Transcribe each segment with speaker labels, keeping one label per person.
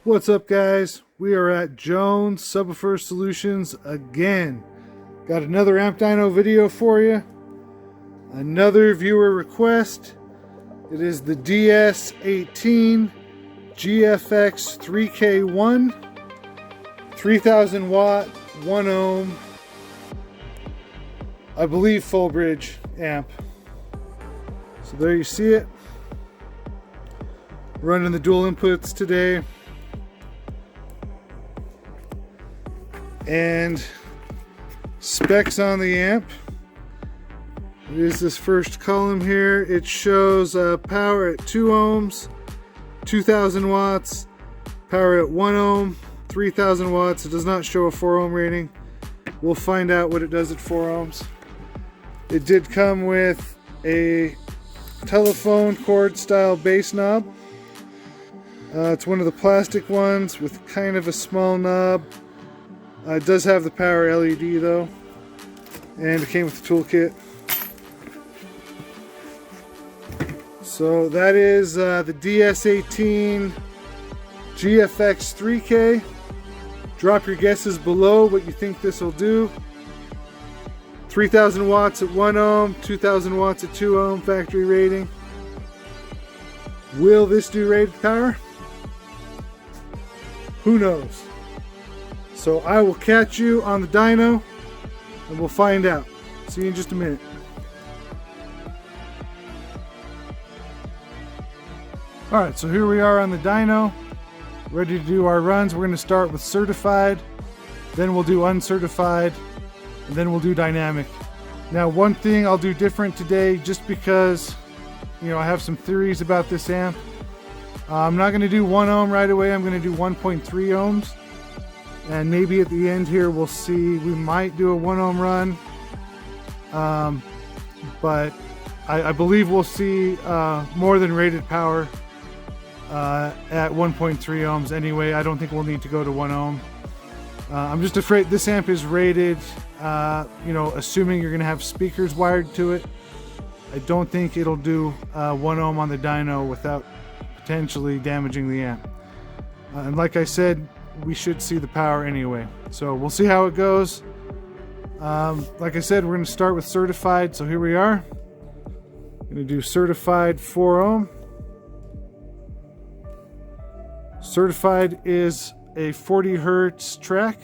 Speaker 1: What's up, guys? We are at Jones Subwoofer Solutions again. Got another Amp Dyno video for you. Another viewer request. It is the DS18 GFX-3K1 3000 watt 1 ohm, I believe full bridge amp. So there you see it. Running the dual inputs today. And specs on the amp. It is this first column here. It shows power at 2 ohms, 2000 watts, power at 1 ohm, 3000 watts. It does not show a 4 ohm rating. We'll find out what it does at 4 ohms. It did come with a telephone cord style bass knob. It's one of the plastic ones with kind of a small knob. It does have the power LED though, and it came with the toolkit. So that is the DS18 GFX-3K. Drop your guesses below what you think this will do. 3000 watts at 1 ohm, 2000 watts at 2 ohm factory rating. Will this do rated power? Who knows? So I will catch you on the dyno and we'll find out. See you in just a minute. Alright, so here we are on the dyno, ready to do our runs. We're going to start with certified, then we'll do uncertified, and then we'll do dynamic. Now, one thing I'll do different today, just because, you know, I have some theories about this amp. I'm not going to do 1 ohm right away. I'm going to do 1.3 ohms. And maybe at the end here we'll see, we might do a 1 ohm run. But I believe we'll see more than rated power at 1.3 ohms anyway. I don't think we'll need to go to 1 ohm. I'm just afraid this amp is rated, you know, assuming you're going to have speakers wired to it. I don't think it'll do 1 ohm on the dyno without potentially damaging the amp. And like I said, we should see the power anyway. So we'll see how it goes. Like I said, we're going to start with certified. So here we are. Going to do certified 4 ohm. Certified is a 40 hertz track,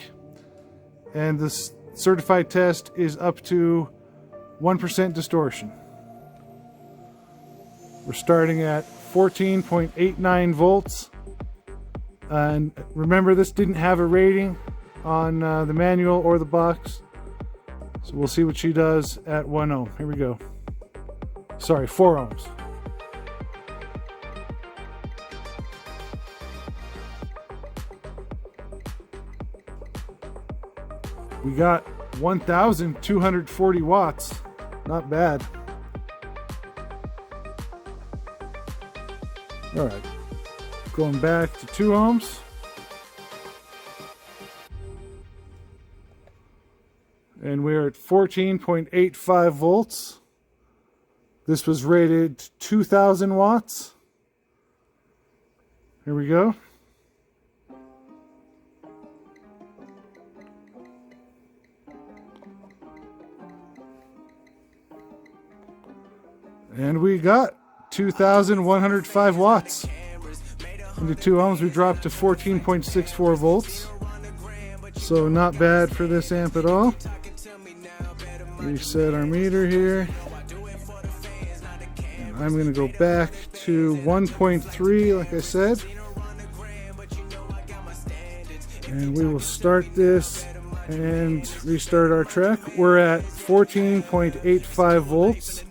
Speaker 1: and the certified test is up to 1% distortion. We're starting at 14.89 volts. And remember, this didn't have a rating on the manual or the box. So we'll see what she does at 1 ohm. Here we go. Sorry, 4 ohms. We got 1,240 watts. Not bad. All right. Going back to 2 ohms. And we're at 14.85 volts. This was rated 2,000 watts. Here we go. And we got 2,105 watts. Into 2 ohms, we dropped to 14.64 volts. So not bad for this amp at all. Reset our meter here. And I'm going to go back to 1.3 like I said. And we will start this and restart our track. We're at 14.85 volts.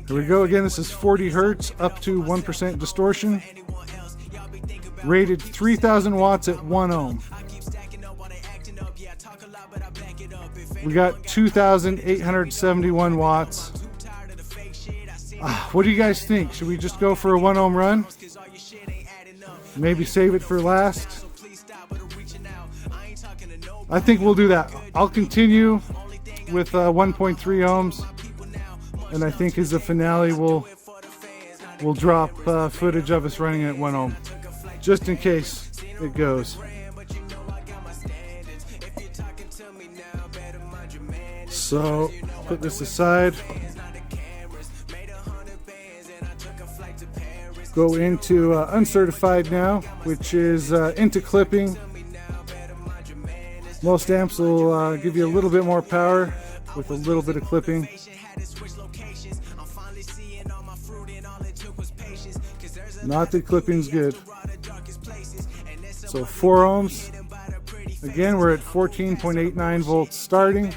Speaker 1: Here we go again. This is 40 hertz up to 1% distortion. Rated 3000 watts at 1 ohm. We got 2,871 watts. What do you guys think? Should we just go for a 1 ohm run? Maybe save it for last? I think we'll do that. I'll continue with 1.3 ohms. And I think as the finale we'll we'll drop footage of us running at 1 ohm, just in case it goes. So put this aside. Go into uncertified now, which is into clipping. Most amps will give you a little bit more power with a little bit of clipping. Not that clipping's good. So 4 ohms. Again, we're at 14.89 volts starting.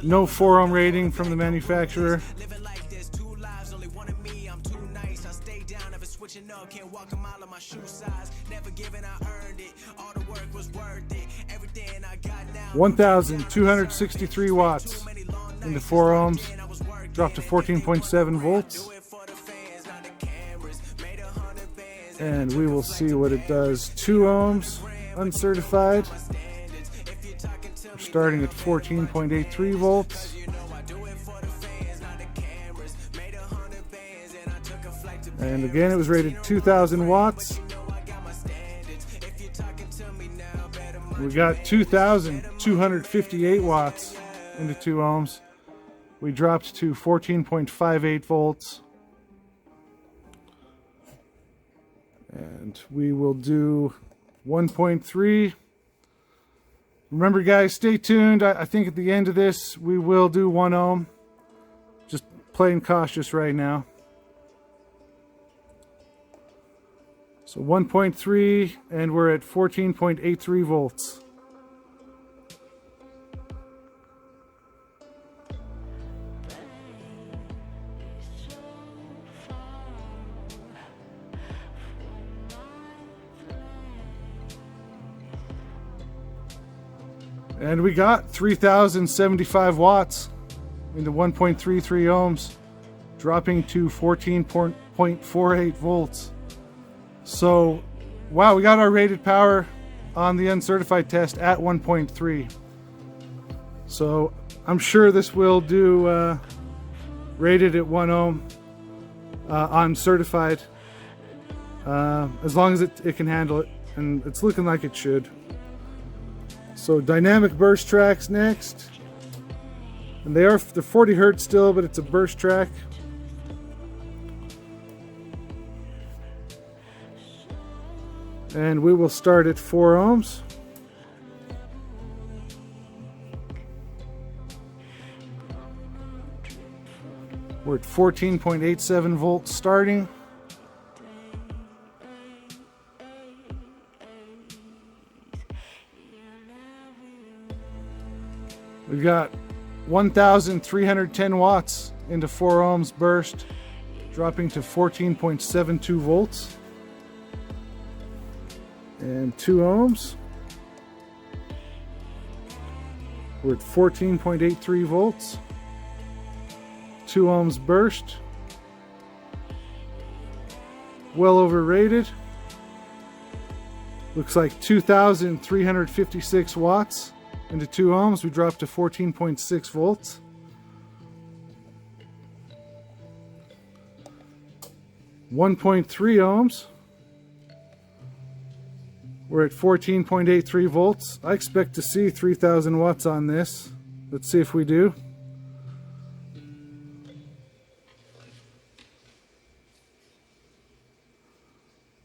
Speaker 1: No 4 ohm rating from the manufacturer. Can't walk a mile on my shoe size. Never given, I earned it. All the work was worth it. Everything I got now. 1,263 watts into 4 ohms. Dropped to 14.7 volts. And we will see what it does. 2 ohms, uncertified. We're starting at 14.83 volts. And again, it was rated 2,000 watts. We got 2,258 watts into 2 ohms. We dropped to 14.58 volts. And we will do 1.3. Remember guys, stay tuned. I think at the end of this, we will do 1 ohm. Just playing cautious right now. So 1.3, and we're at 14.83 volts. And we got 3,075 watts into 1.33 ohms, dropping to 14.48 volts. So, wow, we got our rated power on the uncertified test at 1.3. So, I'm sure this will do rated at 1 ohm on certified, as long as it can handle it, and it's looking like it should. So, dynamic burst tracks next, and they're 40 hertz still, but it's a burst track. And we will start at 4 ohms. We're at 14.87 volts starting. We've got 1,310 watts into 4 ohms burst, dropping to 14.72 volts. And 2 ohms. We're at 14.83 volts. 2 ohms burst. Well overrated. Looks like 2,356 watts into 2 ohms. We dropped to 14.6 volts. .3 ohms. We're at 14.83 volts. I expect to see 3,000 watts on this. Let's see if we do.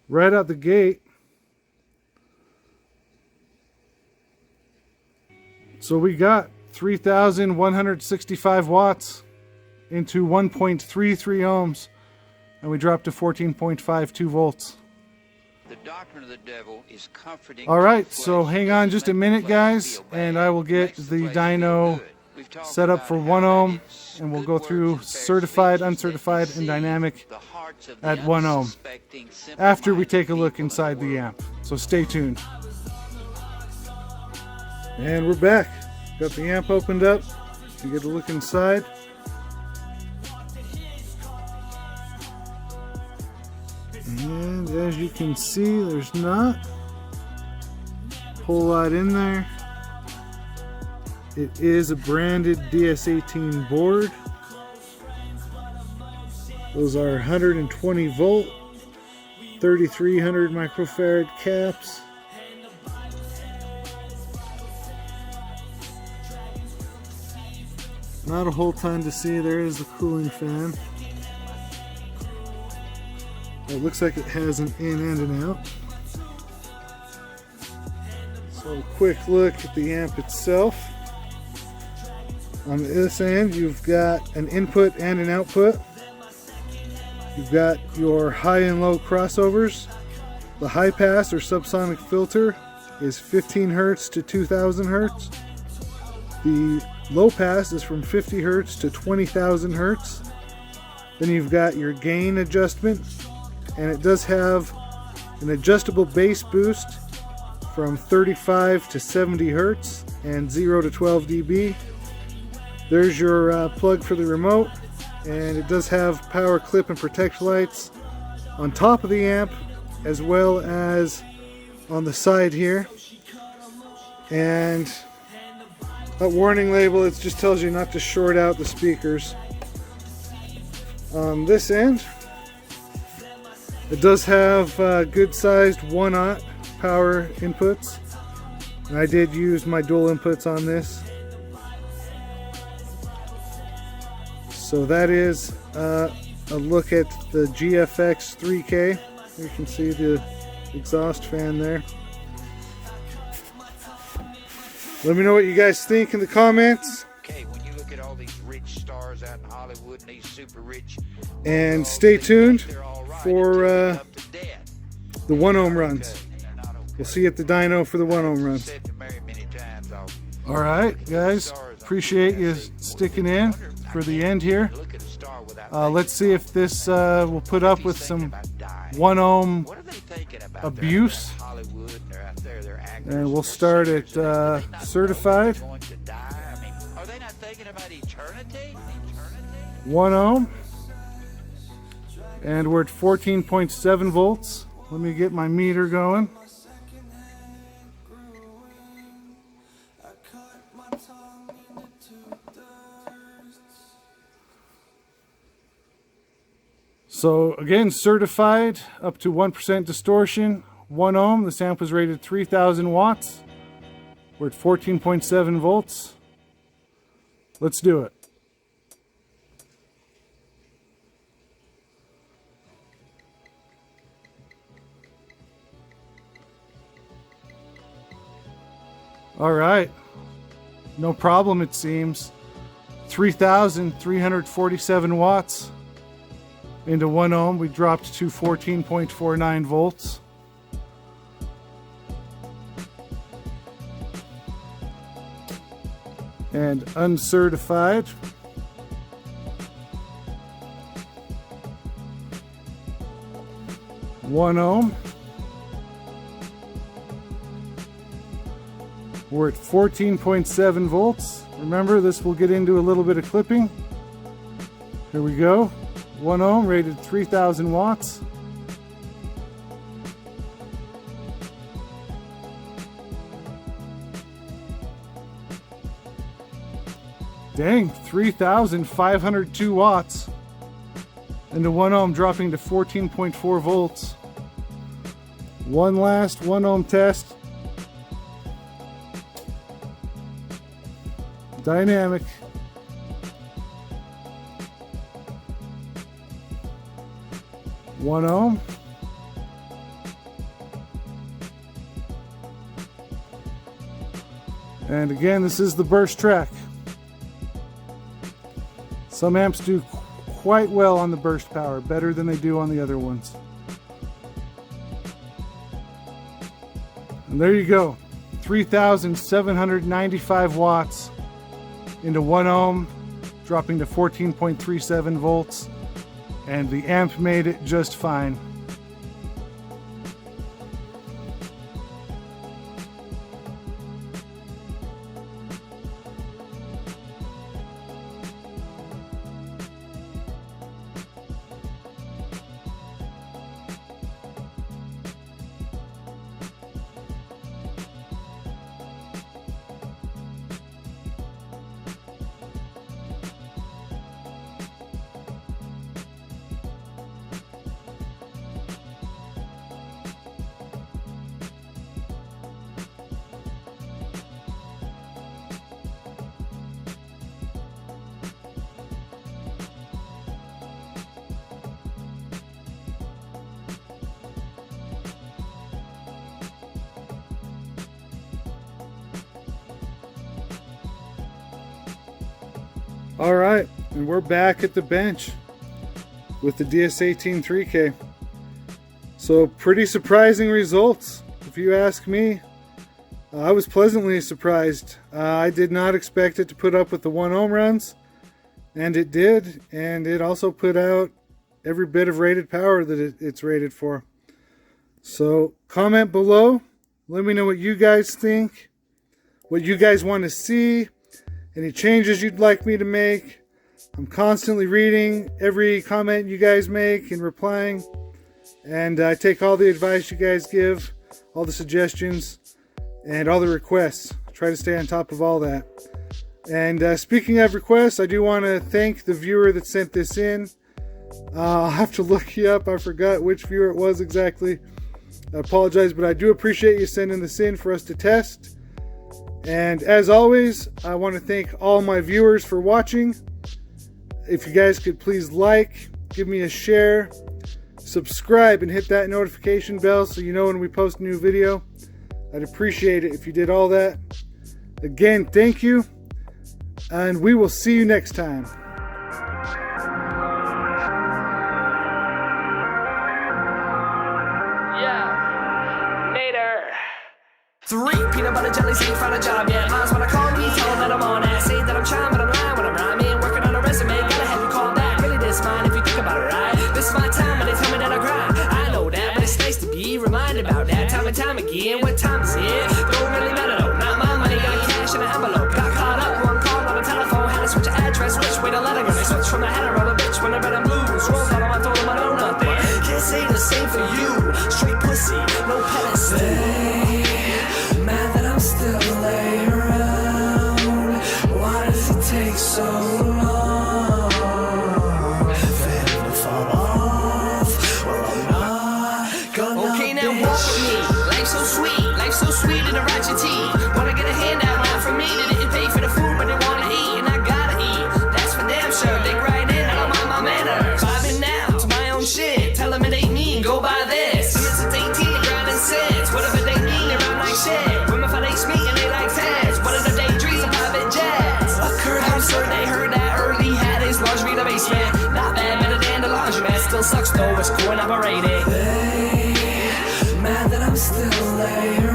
Speaker 1: Right out the gate. So we got 3,165 watts into 1.33 ohms, and we dropped to 14.52 volts.
Speaker 2: The doctrine of the devil is comforting.
Speaker 1: All right, so hang on just a minute, guys, and I will get the dyno set up for 1 ohm, and we'll go through certified, uncertified, and dynamic at 1 ohm after we take a look inside the amp. So stay tuned. And we're back. Got the amp opened up. You get a look inside. And as you can see, there's not a whole lot in there. It is a branded DS18 board. Those are 120 volt, 3300 microfarad caps. Not a whole ton to see. There is the cooling fan. It looks like it has an in and an out. So a quick look at the amp itself. On this end, you've got an input and an output. You've got your high and low crossovers. The high pass or subsonic filter is 15 Hertz to 2000 Hertz. The low pass is from 50 Hertz to 20,000 Hertz. Then you've got your gain adjustment, and it does have an adjustable bass boost from 35 to 70 Hertz and 0 to 12 dB. There's your plug for the remote, and it does have power clip and protect lights on top of the amp as well as on the side here. And that warning label, it just tells you not to short out the speakers. On this end, it does have good sized 1-aught power inputs, and I did use my dual inputs on this. So that is a look at the GFX-3K. You can see the exhaust fan there. Let me know what you guys think in the comments.
Speaker 2: Okay, when you look at all these rich stars out in Hollywood and these super rich,
Speaker 1: and stay tuned for the 1 ohm runs. We'll see you at the dyno for the 1 ohm runs. Alright guys, appreciate you sticking in for the end here. Let's see if this will put up with some 1 ohm abuse. And we'll start at certified. 1 ohm. And we're at 14.7 volts. Let me get my meter going. So again, certified up to 1% distortion, 1 ohm. This amp was rated 3000 watts. We're at 14.7 volts. Let's do it. All right, no problem it seems. 3,347 watts into 1 ohm. We dropped to 14.49 volts. And uncertified. One ohm. We're at 14.7 volts. Remember, this will get into a little bit of clipping. Here we go. 1 ohm, rated 3000 watts. Dang, 3,502 watts. Into 1 ohm, dropping to 14.4 volts. One last 1 ohm test. Dynamic. One ohm. And again, this is the burst track. Some amps do quite well on the burst power, better than they do on the other ones. And there you go, 3,795 watts into 1 ohm, dropping to 14.37 volts, and the amp made it just fine. All right, and we're back at the bench with the DS18 3K. So pretty surprising results, if you ask me. I was pleasantly surprised. I did not expect it to put up with the 1 ohm runs, and it did, and it also put out every bit of rated power that it's rated for. So comment below, let me know what you guys think, what you guys want to see, any changes you'd like me to make. I'm constantly reading every comment you guys make and replying, and I take all the advice you guys give, all the suggestions, and all the requests. I try to stay on top of all that. And speaking of requests, I do want to thank the viewer that sent this in. I'll have to look you up. I forgot which viewer it was exactly. I apologize, but I do appreciate you sending this in for us to test. And as always, I want to thank all my viewers for watching. If you guys could please like, give me a share, subscribe, and hit that notification bell so you know when we post a new video. I'd appreciate it if you did all that. Again, thank you, and we will see you next time.
Speaker 3: Yeah, later. 3 peanut butter jellies ain't found a job yet. Miles wanna call me, tell them that I'm on it. Say that I'm trying, but I'm lying when I'm rhyming. Working on a resume, gotta have you call back. Really, this mine if you think about it, right? This is my time, and they tell me that I grind. I know that, but it's nice to be reminded about that time and time again. What time is it? Don't really matter though. Not my money, got cash in an envelope. Got caught up, one call on the telephone. Had to switch address, which way to let her go. They switch from the header of a bitch when I bet I'm loose. Rolls out on my told them I know nothing. Can't say the same for you. Straight pussy, no pedestal. Mad that I'm still laying around. Why does it take so long? Failing to fall off. Well, I'm not gonna. Okay, now walk with me. Life's so sweet in a ratchet tea. Wanna get a handout now from me? They didn't pay for the food, but they wanna eat, and I gotta eat. That's for damn sure. Dig right in, I don't mind my manners. Vibing now to my own shit. Tell them it ain't me, go buy this. Since it's 18, grinding 6. Whatever they mean, they're out like shit. Women for they speak and they like tests. What are the daydreams of private jets? I'm sure they heard that early. Had his lingerie in the basement. Not bad, better than the laundromat. Still sucks though, it's cool and operated. Mad that I'm still laying